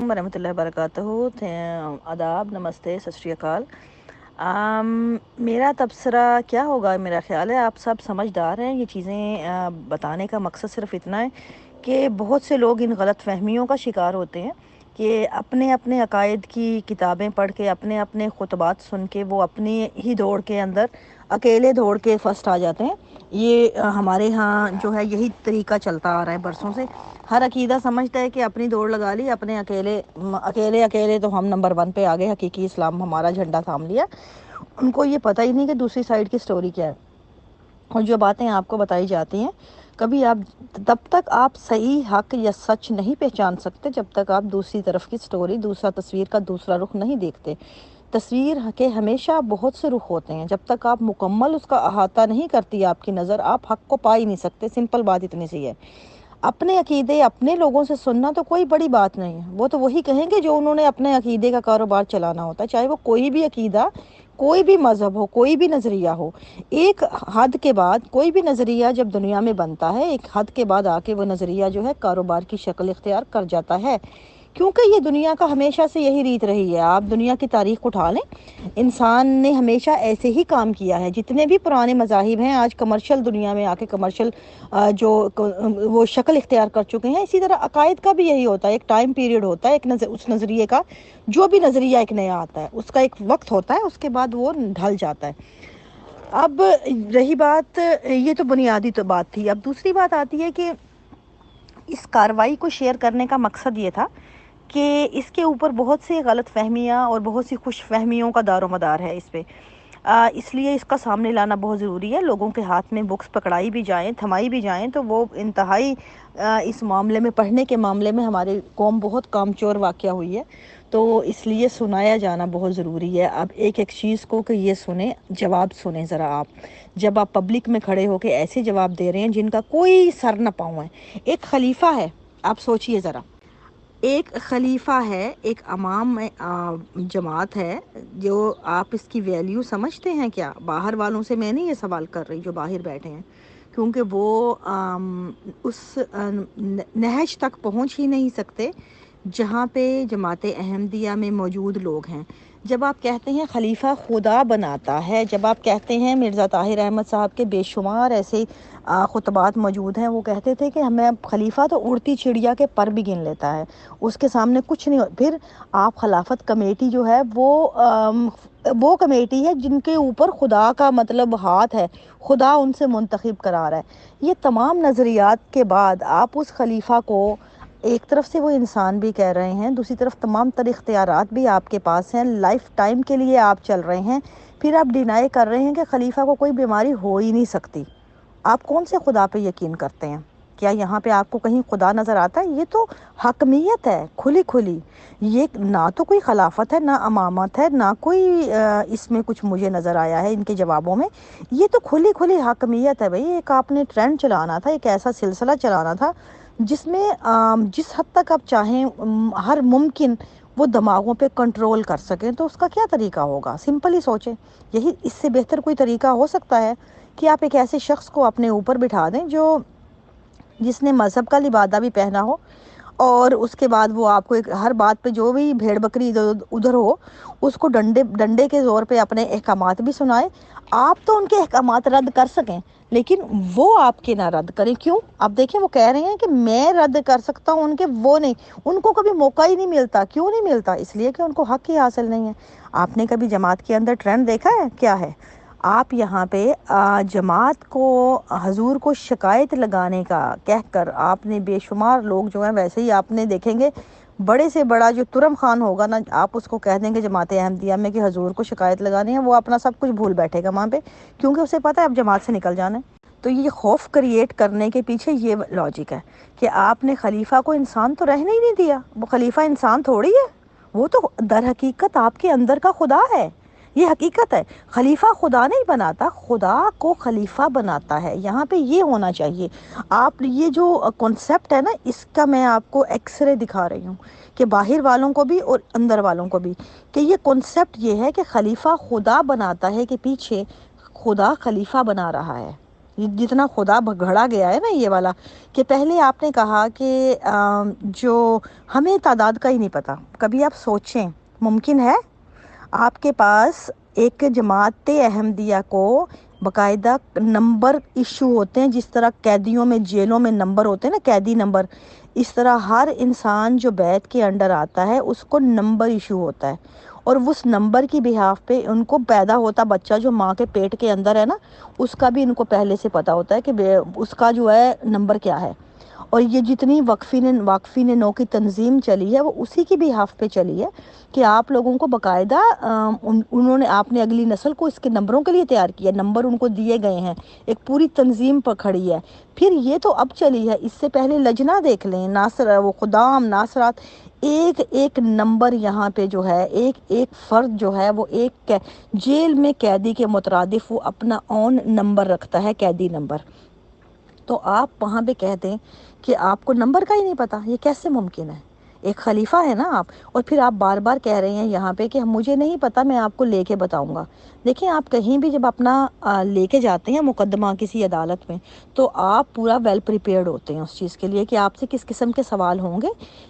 ورحمۃ اللہ وبرکاتہ. آداب، نمستے، ست شری اکال. میرا تبصرہ کیا ہوگا؟ میرا خیال ہے آپ سب سمجھدار ہیں. یہ چیزیں بتانے کا مقصد صرف اتنا ہے کہ بہت سے لوگ ان غلط فہمیوں کا شکار ہوتے ہیں کہ اپنے اپنے عقائد کی کتابیں پڑھ کے، اپنے اپنے خطبات سن کے وہ اپنی ہی دوڑ کے اندر اکیلے دوڑ کے فرسٹ آ جاتے ہیں. یہ ہمارے ہاں جو ہے یہی طریقہ چلتا آ رہا ہے برسوں سے. ہر عقیدہ سمجھتا ہے کہ اپنی دوڑ لگا لی، اپنے اکیلے تو ہم نمبر 1 پہ آ گئے، حقیقی اسلام ہمارا جھنڈا تھام لیا. ان کو یہ پتہ ہی نہیں کہ دوسری سائڈ کی سٹوری کیا ہے. اور جو باتیں آپ کو بتائی جاتی ہیں، کبھی آپ تب تک آپ صحیح حق یا سچ نہیں پہچان سکتے جب تک آپ دوسری طرف کی سٹوری، دوسرا تصویر کا دوسرا رخ نہیں دیکھتے. تصویر کے ہمیشہ بہت سے رخ ہوتے ہیں. جب تک آپ مکمل اس کا احاطہ نہیں کرتی آپ کی نظر، آپ حق کو پا ہی نہیں سکتے. سمپل بات اتنی سی ہے. اپنے عقیدے اپنے لوگوں سے سننا تو کوئی بڑی بات نہیں ہے. وہ تو وہی کہیں گے جو انہوں نے اپنے عقیدے کا کاروبار چلانا ہوتا ہے، چاہے وہ کوئی بھی عقیدہ، کوئی بھی مذہب ہو، کوئی بھی نظریہ ہو. ایک حد کے بعد کوئی بھی نظریہ جب دنیا میں بنتا ہے، ایک حد کے بعد آ کے وہ نظریہ جو ہے کاروبار کی شکل اختیار کر جاتا ہے. کیونکہ یہ دنیا کا ہمیشہ سے یہی ریت رہی ہے. آپ دنیا کی تاریخ اٹھا لیں، انسان نے ہمیشہ ایسے ہی کام کیا ہے. جتنے بھی پرانے مذاہب ہیں آج کمرشل دنیا میں آ کے کمرشل جو وہ شکل اختیار کر چکے ہیں. اسی طرح عقائد کا بھی یہی ہوتا ہے. ایک ٹائم پیریڈ ہوتا ہے، اس نظریے کا، جو بھی نظریہ ایک نیا آتا ہے اس کا ایک وقت ہوتا ہے، اس کے بعد وہ ڈھل جاتا ہے. اب رہی بات، یہ تو بنیادی تو بات تھی. اب دوسری بات آتی ہے کہ اس کارروائی کو شیئر کرنے کا مقصد یہ تھا کہ اس کے اوپر بہت سی غلط فہمیاں اور بہت سی خوش فہمیوں کا دار و مدار ہے اس پہ. اس لیے اس کا سامنے لانا بہت ضروری ہے. لوگوں کے ہاتھ میں بکس پکڑائی بھی جائیں، تھمائی بھی جائیں تو وہ انتہائی اس معاملے میں، پڑھنے کے معاملے میں ہماری قوم بہت کامچور واقعہ ہوئی ہے. تو اس لیے سنایا جانا بہت ضروری ہے. اب ایک ایک چیز کو کہ یہ سنیں، جواب سنیں ذرا آپ. جب آپ پبلک میں کھڑے ہو کے ایسے جواب دے رہے ہیں جن کا کوئی سر نہ پاؤں ہے. ایک خلیفہ ہے، آپ سوچئے ذرا، ایک خلیفہ ہے، ایک امام جماعت ہے، جو آپ اس کی ویلیو سمجھتے ہیں کیا؟ باہر والوں سے میں نہیں یہ سوال کر رہی جو باہر بیٹھے ہیں، کیونکہ وہ اس نہج تک پہنچ ہی نہیں سکتے جہاں پہ جماعت احمدیہ میں موجود لوگ ہیں. جب آپ کہتے ہیں خلیفہ خدا بناتا ہے، جب آپ کہتے ہیں مرزا طاہر احمد صاحب کے بے شمار ایسے خطبات موجود ہیں، وہ کہتے تھے کہ ہمیں خلیفہ تو اڑتی چڑیا کے پر بھی گن لیتا ہے، اس کے سامنے کچھ نہیں. پھر آپ خلافت کمیٹی جو ہے وہ کمیٹی ہے جن کے اوپر خدا کا مطلب ہاتھ ہے، خدا ان سے منتخب کرا رہا ہے. یہ تمام نظریات کے بعد آپ اس خلیفہ کو ایک طرف سے وہ انسان بھی کہہ رہے ہیں، دوسری طرف تمام تر اختیارات بھی آپ کے پاس ہیں، لائف ٹائم کے لیے آپ چل رہے ہیں، پھر آپ ڈینائی کر رہے ہیں کہ خلیفہ کو کوئی بیماری ہو ہی نہیں سکتی. آپ کون سے خدا پہ یقین کرتے ہیں؟ کیا یہاں پہ آپ کو کہیں خدا نظر آتا ہے؟ یہ تو حکمیت ہے کھلی کھلی. یہ نہ تو کوئی خلافت ہے، نہ امامت ہے، نہ کوئی اس میں کچھ مجھے نظر آیا ہے ان کے جوابوں میں. یہ تو کھلی کھلی حکمیت ہے بھائی. ایک آپ نے ٹرینڈ چلانا تھا، ایک ایسا سلسلہ چلانا تھا جس میں جس حد تک آپ چاہیں ہر ممکن وہ دماغوں پہ کنٹرول کر سکیں. تو اس کا کیا طریقہ ہوگا؟ سمپل ہی سوچیں. یہی اس سے بہتر کوئی طریقہ ہو سکتا ہے کہ آپ ایک ایسے شخص کو اپنے اوپر بٹھا دیں جس نے مذہب کا لبادہ بھی پہنا ہو، اور اس کے بعد وہ آپ کو ہر بات پہ جو بھی بھیڑ بکری ادھر ہو اس کو ڈنڈے کے زور پہ اپنے احکامات بھی سنائے. آپ تو ان کے احکامات رد کر سکیں لیکن وہ آپ کے نہ رد کریں. کیوں؟ آپ دیکھیں وہ کہہ رہے ہیں کہ میں رد کر سکتا ہوں ان کے، وہ نہیں. ان کو کبھی موقع ہی نہیں ملتا. کیوں نہیں ملتا؟ اس لیے کہ ان کو حق ہی حاصل نہیں ہے. آپ نے کبھی جماعت کے اندر ٹرینڈ دیکھا ہے؟ کیا ہے؟ آپ یہاں پہ جماعت کو، حضور کو شکایت لگانے کا کہہ کر آپ نے بے شمار لوگ جو ہیں، ویسے ہی آپ نے دیکھیں گے بڑے سے بڑا جو ترم خان ہوگا نا، آپ اس کو کہہ دیں گے جماعت احمدیہ میں کہ حضور کو شکایت لگانی ہے، وہ اپنا سب کچھ بھول بیٹھے گا وہاں پہ، کیونکہ اسے پتہ ہے اب جماعت سے نکل جانا ہے. تو یہ خوف کریٹ کرنے کے پیچھے یہ لاجک ہے کہ آپ نے خلیفہ کو انسان تو رہنے ہی نہیں دیا. وہ خلیفہ انسان تھوڑی ہے، وہ تو در حقیقت آپ کے اندر کا خدا ہے. یہ حقیقت ہے. خلیفہ خدا نہیں بناتا، خدا کو خلیفہ بناتا ہے. یہاں پہ یہ ہونا چاہیے. آپ یہ جو کنسپٹ ہے نا، اس کا میں آپ کو ایکس رے دکھا رہی ہوں کہ باہر والوں کو بھی اور اندر والوں کو بھی، کہ یہ کنسپٹ یہ ہے کہ خلیفہ خدا بناتا ہے، کہ پیچھے خدا خلیفہ بنا رہا ہے. جتنا خدا گھڑا گیا ہے نا یہ والا، کہ پہلے آپ نے کہا کہ جو ہمیں تعداد کا ہی نہیں پتہ. کبھی آپ سوچیں، ممکن ہے آپ کے پاس ایک جماعت احمدیہ کو باقاعدہ نمبر ایشو ہوتے ہیں، جس طرح قیدیوں میں جیلوں میں نمبر ہوتے ہیں نا، قیدی نمبر، اس طرح ہر انسان جو بیت کے انڈر آتا ہے اس کو نمبر ایشو ہوتا ہے، اور اس نمبر کی بہاف پہ ان کو پیدا ہوتا بچہ جو ماں کے پیٹ کے اندر ہے نا، اس کا بھی ان کو پہلے سے پتا ہوتا ہے کہ اس کا جو ہے نمبر کیا ہے. اور یہ جتنی واقفین نو کی تنظیم چلی ہے وہ اسی کی بہاف پہ چلی ہے کہ آپ لوگوں کو باقاعدہ انہوں نے، آپ نے اگلی نسل کو اس کے نمبروں کے لیے تیار کیا، نمبر ان کو دیے گئے ہیں، ایک پوری تنظیم پر کھڑی ہے. پھر یہ تو اب چلی ہے، اس سے پہلے لجنہ دیکھ لیں، ناصر وہ خدام ناصرات، ایک ایک نمبر یہاں پہ جو ہے، ایک ایک فرد جو ہے وہ ایک جیل میں قیدی کے مترادف وہ اپنا اون نمبر رکھتا ہے، قیدی نمبر. تو آپ وہاں پہ کہہ دیں کہ آپ کو نمبر کا ہی نہیں پتا، یہ کیسے ممکن ہے؟ ایک خلیفہ ہے نا آپ، اور پھر آپ بار بار کہہ رہے ہیں یہاں پہ کہ مجھے نہیں پتا، میں آپ کو لے کے بتاؤں گا. دیکھیں، آپ کہیں بھی جب اپنا لے کے جاتے ہیں مقدمہ کسی عدالت میں، تو آپ پورا ویل پریپیئرڈ ہوتے ہیں اس چیز کے لیے کہ آپ سے کس قسم کے سوال ہوں گے.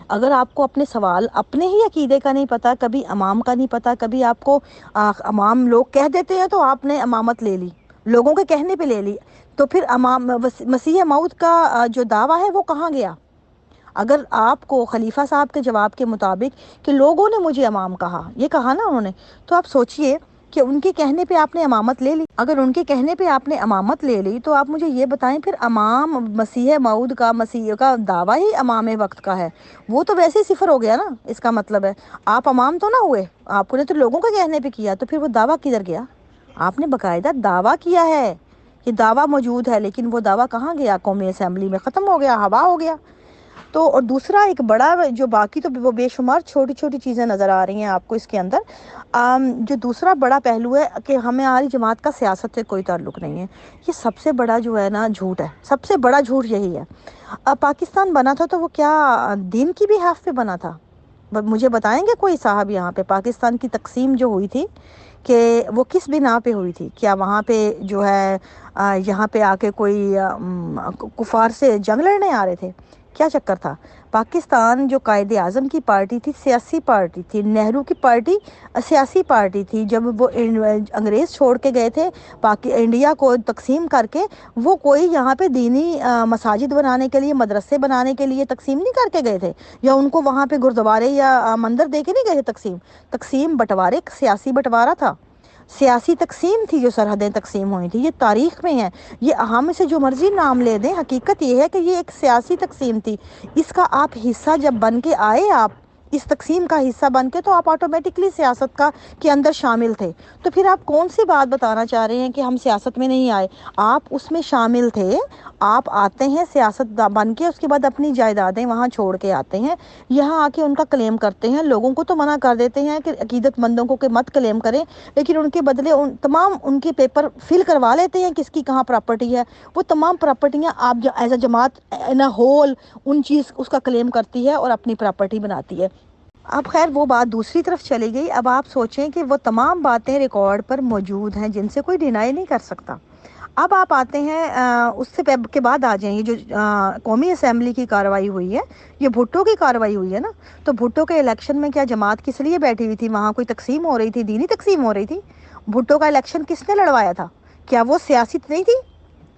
اگر آپ کو اپنے سوال اپنے ہی عقیدے کا نہیں پتا، کبھی امام کا نہیں پتا، کبھی آپ کو امام لوگ کہہ دیتے ہیں تو آپ نے امامت لے لی، لوگوں کے کہنے پہ لے لی، تو پھر مسیح موعود کا جو دعویٰ ہے وہ کہاں گیا؟ اگر آپ کو خلیفہ صاحب کے جواب کے مطابق کہ لوگوں نے مجھے امام کہا، یہ کہا نا انہوں نے، تو آپ سوچئے کہ ان کے کہنے پہ آپ نے امامت لے لی. اگر ان کے کہنے پہ آپ نے امامت لے لی تو آپ مجھے یہ بتائیں، پھر امام مسیح موعود کا، مسیح کا دعویٰ ہی امام وقت کا ہے، وہ تو ویسے ہی صفر ہو گیا نا. اس کا مطلب ہے آپ امام تو نہ ہوئے، آپ نے تو لوگوں کے کہنے پہ کیا، تو پھر وہ دعویٰ کدھر گیا؟ آپ نے باقاعدہ دعویٰ کیا ہے، یہ دعویٰ موجود ہے، لیکن وہ دعویٰ کہاں گیا؟ قومی اسمبلی میں ختم ہو گیا، ہوا ہو گیا. تو اور دوسرا ایک بڑا جو باقی تو وہ بے شمار چھوٹی چھوٹی چیزیں نظر آ رہی ہیں آپ کو اس کے اندر، جو دوسرا بڑا پہلو ہے کہ ہماری جماعت کا سیاست سے کوئی تعلق نہیں ہے. یہ سب سے بڑا جو ہے نا جھوٹ ہے، سب سے بڑا جھوٹ یہی ہے. پاکستان بنا تھا تو وہ کیا دین کی بھی حیف پہ بنا تھا؟ مجھے بتائیں گے کوئی صاحب یہاں پہ پاکستان کی تقسیم جو ہوئی تھی کہ وہ کس بنا پہ ہوئی تھی؟ کیا وہاں پہ جو ہے یہاں پہ آ کے کوئی کفار سے جنگ لڑنے آ رہے تھے؟ کیا چکر تھا؟ پاکستان جو قائد اعظم کی پارٹی تھی، سیاسی پارٹی تھی، نہرو کی پارٹی سیاسی پارٹی تھی. جب وہ انگریز چھوڑ کے گئے تھے انڈیا کو تقسیم کر کے، وہ کوئی یہاں پہ دینی مساجد بنانے کے لیے، مدرسے بنانے کے لیے تقسیم نہیں کر کے گئے تھے، یا ان کو وہاں پہ گردوارے یا مندر دے کے نہیں گئے تھے. تقسیم بٹوارے، سیاسی بٹوارا تھا، سیاسی تقسیم تھی جو سرحدیں تقسیم ہوئی تھی. یہ تاریخ میں ہے، یہ ہم سے جو مرضی نام لے دیں، حقیقت یہ ہے کہ یہ ایک سیاسی تقسیم تھی. اس کا آپ حصہ جب بن کے آئے، آپ اس تقسیم کا حصہ بن کے، تو آپ آٹومیٹکلی سیاست کا کے اندر شامل تھے. تو پھر آپ کون سی بات بتانا چاہ رہے ہیں کہ ہم سیاست میں نہیں آئے؟ آپ اس میں شامل تھے. آپ آتے ہیں سیاست بن کے، اس کے بعد اپنی جائیدادیں وہاں چھوڑ کے آتے ہیں، یہاں آ کے ان کا کلیم کرتے ہیں. لوگوں کو تو منع کر دیتے ہیں کہ عقیدت مندوں کو کہ مت کلیم کریں، لیکن ان کے بدلے تمام ان کے پیپر فل کروا لیتے ہیں کس کی کہاں پراپرٹی ہے. وہ تمام پراپرٹیاں آپ ایز اے جماعت ان ہول ان چیز اس کا کلیم کرتی ہے اور اپنی پراپرٹی بناتی ہے. اب خیر وہ بات دوسری طرف چلی گئی. اب آپ سوچیں کہ وہ تمام باتیں ریکارڈ پر موجود ہیں جن سے کوئی ڈینائی نہیں کر سکتا. اب آپ آتے ہیں اس سے کے بعد آ جائیں، یہ جو قومی اسمبلی کی کارروائی ہوئی ہے، یہ بھٹو کی کارروائی ہوئی ہے نا. تو بھٹو کے الیکشن میں کیا جماعت کس لیے بیٹھی ہوئی تھی؟ وہاں کوئی تقسیم ہو رہی تھی، دینی تقسیم ہو رہی تھی. بھٹو کا الیکشن کس نے لڑوایا تھا؟ کیا وہ سیاست نہیں تھی؟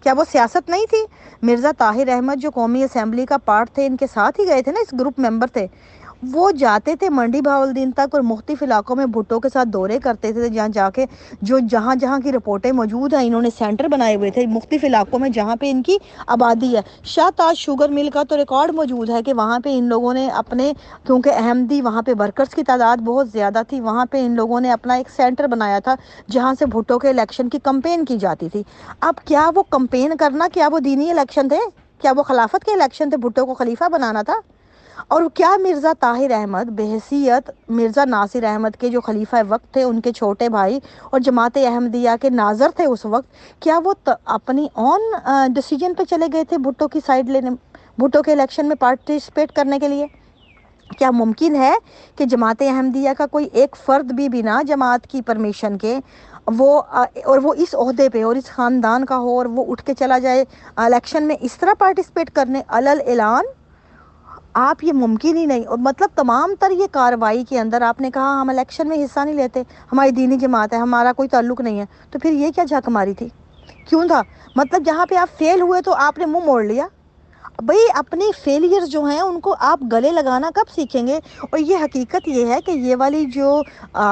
کیا وہ سیاست نہیں تھی؟ مرزا طاہر احمد جو قومی اسمبلی کا پارٹ تھے، ان کے ساتھ ہی گئے تھے نا، اس گروپ ممبر تھے. وہ جاتے تھے منڈی بہاولدین تک اور مختلف علاقوں میں بھٹو کے ساتھ دورے کرتے تھے، جہاں جا کے جہاں جہاں کی رپورٹیں موجود ہیں، انہوں نے سینٹر بنائے ہوئے تھے مختلف علاقوں میں جہاں پہ ان کی آبادی ہے. شاہ تاج شوگر مل کا تو ریکارڈ موجود ہے کہ وہاں پہ ان لوگوں نے اپنے، کیونکہ احمدی وہاں پہ ورکرز کی تعداد بہت زیادہ تھی، وہاں پہ ان لوگوں نے اپنا ایک سینٹر بنایا تھا جہاں سے بھٹو کے الیکشن کی کمپین کی جاتی تھی. اب کیا وہ کمپین کرنا، کیا وہ دینی الیکشن تھے؟ کیا وہ خلافت کے الیکشن تھے؟ بھٹو کو خلیفہ بنانا تھا. اور کیا مرزا طاہر احمد بحیثیت مرزا ناصر احمد کے جو خلیفہ وقت تھے، ان کے چھوٹے بھائی اور جماعت احمدیہ کے ناظر تھے اس وقت، کیا وہ اپنی اون ڈیسیجن پہ چلے گئے تھے بھٹو کی سائیڈ لینے، بھٹو کے الیکشن میں پارٹیسپیٹ کرنے کے لیے؟ کیا ممکن ہے کہ جماعت احمدیہ کا کوئی ایک فرد بھی بنا جماعت کی پرمیشن کے اور وہ اس عہدے پہ اور اس خاندان کا ہو اور وہ اٹھ کے چلا جائے الیکشن میں اس طرح پارٹیسپیٹ کرنے علل اعلان، آپ یہ ممکن ہی نہیں۔ اور مطلب تمام تر یہ کارروائی کے اندر آپ نے کہا ہم الیکشن میں حصہ نہیں لیتے، ہماری دینی جماعت ہے، ہمارا کوئی تعلق نہیں ہے، تو پھر یہ کیا جھک ماری تھی، کیوں تھا؟ مطلب جہاں پہ آپ فیل ہوئے تو آپ نے منہ موڑ لیا۔ بھئی اپنی فیلئر جو ہیں ان کو آپ گلے لگانا کب سیکھیں گے؟ اور یہ حقیقت یہ ہے کہ یہ والی جو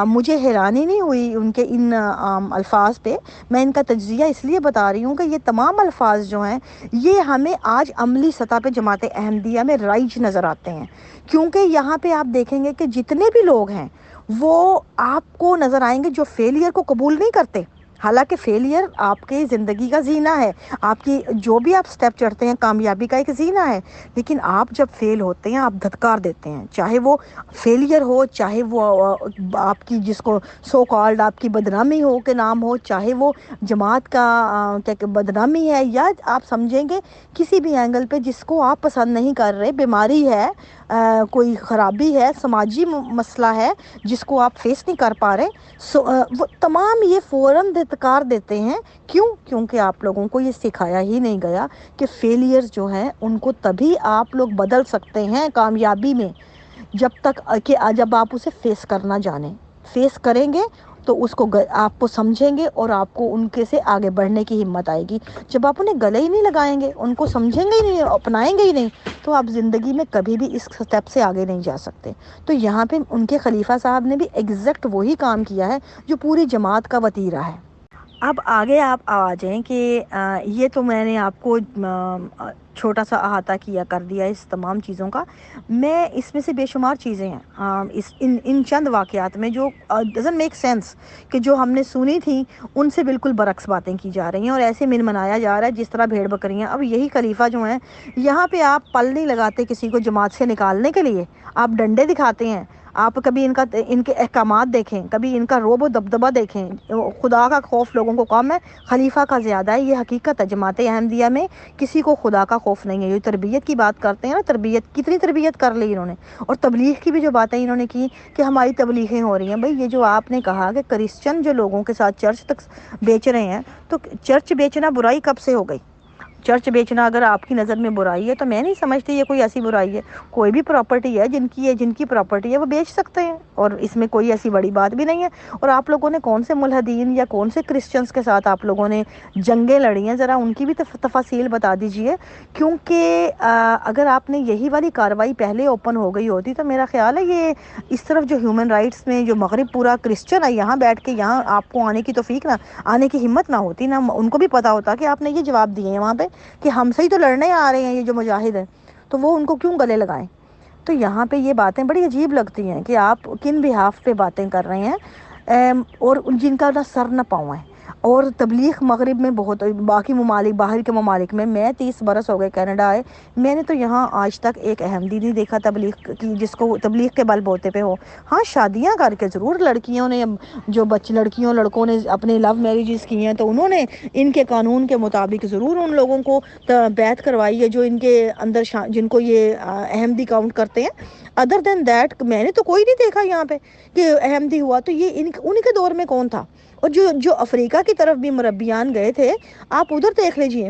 مجھے حیرانی نہیں ہوئی ان کے ان الفاظ پہ، میں ان کا تجزیہ اس لیے بتا رہی ہوں کہ یہ تمام الفاظ جو ہیں یہ ہمیں آج عملی سطح پہ جماعت احمدیہ میں رائج نظر آتے ہیں، کیونکہ یہاں پہ آپ دیکھیں گے کہ جتنے بھی لوگ ہیں وہ آپ کو نظر آئیں گے جو فیلئر کو قبول نہیں کرتے، حالانکہ فیلئر آپ کی زندگی کا زینہ ہے، آپ کی جو بھی آپ سٹیپ چڑھتے ہیں کامیابی کا ایک زینہ ہے، لیکن آپ جب فیل ہوتے ہیں آپ دھتکار دیتے ہیں، چاہے وہ فیلئر ہو، چاہے وہ آپ کی جس کو سو کالڈ آپ کی بدنامی ہو کے نام ہو، چاہے وہ جماعت کا کیا بدنامی ہے، یا آپ سمجھیں گے کسی بھی اینگل پہ جس کو آپ پسند نہیں کر رہے، بیماری ہے، کوئی خرابی ہے، سماجی مسئلہ ہے جس کو آپ فیس نہیں کر پا رہے، وہ تمام یہ فوراً دھتکار دیتے ہیں۔ کیونکہ آپ لوگوں کو یہ سکھایا ہی نہیں گیا کہ فیلئر جو ہیں ان کو تبھی آپ لوگ بدل سکتے ہیں کامیابی میں جب آپ اسے فیس کرنا جانیں، فیس کریں گے تو اس کو آپ کو سمجھیں گے اور آپ کو ان کے سے آگے بڑھنے کی ہمت آئے گی۔ جب آپ انہیں گلے ہی نہیں لگائیں گے، ان کو سمجھیں گے ہی نہیں، اپنائیں گے ہی نہیں، تو آپ زندگی میں کبھی بھی اس سٹیپ سے آگے نہیں جا سکتے۔ تو یہاں پہ ان کے خلیفہ صاحب نے بھی ایگزیکٹ وہی کام کیا ہے جو پوری جماعت کا وتیرہ ہے۔ اب آگے آپ آ جائیں کہ یہ تو میں نے آپ کو چھوٹا سا احاطہ کیا کر دیا اس تمام چیزوں کا، میں اس میں سے بے شمار چیزیں ہیں ان چند واقعات میں جو ڈزنٹ میک سینس، کہ جو ہم نے سنی تھیں ان سے بالکل برعکس باتیں کی جا رہی ہیں اور ایسے منایا جا رہا ہے جس طرح بھیڑ بکریاں۔ اب یہی خلیفہ جو ہیں یہاں پہ آپ پل نہیں لگاتے کسی کو جماعت سے نکالنے کے لیے، آپ ڈنڈے دکھاتے ہیں، آپ کبھی ان کے احکامات دیکھیں، کبھی ان کا روب و دبدبہ دیکھیں، خدا کا خوف لوگوں کو کم ہے، خلیفہ کا زیادہ ہے، یہ حقیقت ہے۔ جماعت احمدیہ میں کسی کو خدا کا خوف نہیں ہے۔ یہ تربیت کی بات کرتے ہیں نا، تربیت کتنی تربیت کر لی انہوں نے، اور تبلیغ کی بھی جو باتیں انہوں نے کی کہ ہماری تبلیغیں ہو رہی ہیں، بھئی یہ جو آپ نے کہا کہ کرسچن جو لوگوں کے ساتھ چرچ تک بیچ رہے ہیں، تو چرچ بیچنا برائی کب سے ہو گئی؟ چرچ بیچنا اگر آپ کی نظر میں برائی ہے تو میں نہیں سمجھتی یہ کوئی ایسی برائی ہے۔ کوئی بھی پراپرٹی ہے جن کی پراپرٹی ہے وہ بیچ سکتے ہیں، اور اس میں کوئی ایسی بڑی بات بھی نہیں ہے۔ اور آپ لوگوں نے کون سے ملحدین یا کون سے کرسچنز کے ساتھ آپ لوگوں نے جنگیں لڑی ہیں، ذرا ان کی بھی تفاصیل بتا دیجئے، کیونکہ اگر آپ نے یہی والی کارروائی پہلے اوپن ہو گئی ہوتی تو میرا خیال ہے یہ اس طرف جو ہیومن رائٹس میں جو مغرب پورا کرسچن ہے یہاں بیٹھ کے یہاں آپ کو آنے کی توفیق نہ آنے کی ہمت نہ ہوتی، نہ ان کو بھی پتا ہوتا کہ آپ نے یہ جواب دیے ہیں وہاں پہ کہ ہم سے ہی تو لڑنے آ رہے ہیں یہ جو مجاہد ہیں، تو وہ ان کو کیوں گلے لگائیں؟ تو یہاں پہ یہ باتیں بڑی عجیب لگتی ہیں کہ آپ کن بہاف پہ باتیں کر رہے ہیں، اور جن کا نہ سر نہ پاؤں ہے۔ اور تبلیغ مغرب میں بہت، باقی ممالک باہر کے ممالک میں 30 برس ہو گئے کینیڈا آئے، میں نے تو یہاں آج تک ایک احمدی نہیں دیکھا تبلیغ کی جس کو تبلیغ کے بل بوتے پہ ہو۔ ہاں شادیاں کر کے ضرور لڑکیوں نے، جو لڑکیوں لڑکوں نے اپنے لو میرجز کی ہیں تو انہوں نے ان کے قانون کے مطابق ضرور ان لوگوں کو بیعت کروائی ہے جو ان کے اندر جن کو یہ احمدی کاؤنٹ کرتے ہیں۔ ادر دین دیٹ میں نے تو کوئی نہیں دیکھا یہاں پہ کہ احمدی ہوا، تو یہ ان کے دور میں کون تھا؟ اور جو افریقہ کی طرف بھی مربیان گئے تھے آپ ادھر دیکھ لیجئے،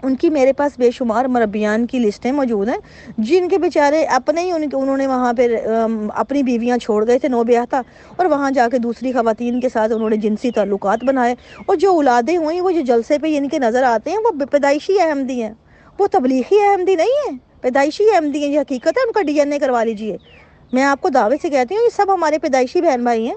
ان کی میرے پاس بے شمار مربیان کی لسٹیں موجود ہیں جن کے بیچارے اپنے ہی انہوں نے وہاں پہ اپنی بیویاں چھوڑ گئے تھے نو بیاہتا، اور وہاں جا کے دوسری خواتین کے ساتھ انہوں نے جنسی تعلقات بنائے، اور جو اولادیں ہوئیں وہ جو جلسے پہ ان کے نظر آتے ہیں وہ پیدائشی احمدی ہیں، وہ تبلیغی احمدی نہیں ہیں، پیدائشی احمدی ہیں۔ یہ حقیقت ہے، ان کا ڈی این اے کروا لیجئے، میں آپ کو دعوے سے کہتی ہوں یہ سب ہمارے پیدائشی بہن بھائی ہیں،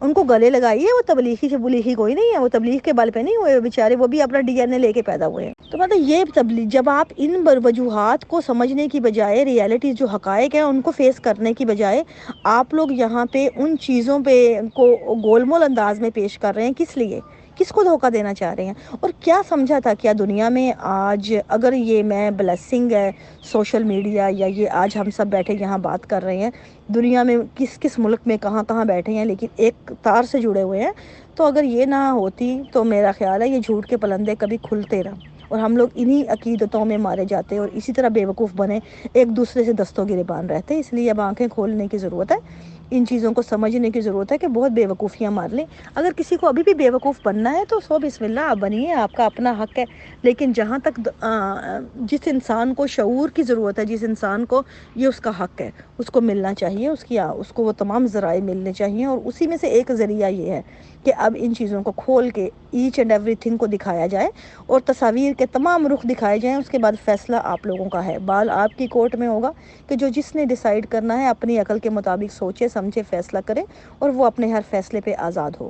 ان کو گلے لگائیے، وہ تبلیغی سے بلیغی کوئی نہیں ہے، وہ تبلیغ کے بل پہ نہیں ہوئے بیچارے، وہ بھی اپنا ڈی این اے لے کے پیدا ہوئے ہیں۔ تو مطلب یہ تبلیغ، جب آپ ان وجوہات کو سمجھنے کی بجائے، ریالٹی جو حقائق ہیں ان کو فیس کرنے کی بجائے، آپ لوگ یہاں پہ ان چیزوں پہ کو گول مول انداز میں پیش کر رہے ہیں، کس لیے؟ کس کو دھوکہ دینا چاہ رہے ہیں؟ اور کیا سمجھا تھا کیا دنیا میں آج اگر یہ میں بلیسنگ ہے سوشل میڈیا، یا یہ آج ہم سب بیٹھے یہاں بات کر رہے ہیں، دنیا میں کس کس ملک میں کہاں کہاں بیٹھے ہیں لیکن ایک تار سے جڑے ہوئے ہیں، تو اگر یہ نہ ہوتی تو میرا خیال ہے یہ جھوٹ کے پلندے کبھی کھلتے نہ، اور ہم لوگ انہی عقیدتوں میں مارے جاتے ہیں اور اسی طرح بیوقوف بنے ایک دوسرے سے دستوں گریبان رہتے ہیں۔ اس لیے اب آنکھیں کھولنے کی ضرورت ہے، ان چیزوں کو سمجھنے کی ضرورت ہے کہ بہت بیوقوفیاں مار لیں۔ اگر کسی کو ابھی بھی بیوقوف بننا ہے تو سو بسم اللہ، آپ بنیے، آپ کا اپنا حق ہے۔ لیکن جہاں تک جس انسان کو شعور کی ضرورت ہے، جس انسان کو یہ اس کا حق ہے، اس کو ملنا چاہیے، اس کو وہ تمام ذرائع ملنے چاہیے، اور اسی میں سے ایک ذریعہ یہ ہے کہ اب ان چیزوں کو کھول کے ایچ اینڈ ایوری تھنگ کو دکھایا جائے اور تصاویر کے تمام رخ دکھائے جائیں۔ اس کے بعد فیصلہ آپ لوگوں کا ہے، بال آپ کی کورٹ میں ہوگا کہ جس نے ڈیسائیڈ کرنا ہے اپنی عقل کے مطابق سوچے سمجھے فیصلہ کرے، اور وہ اپنے ہر فیصلے پہ آزاد ہو۔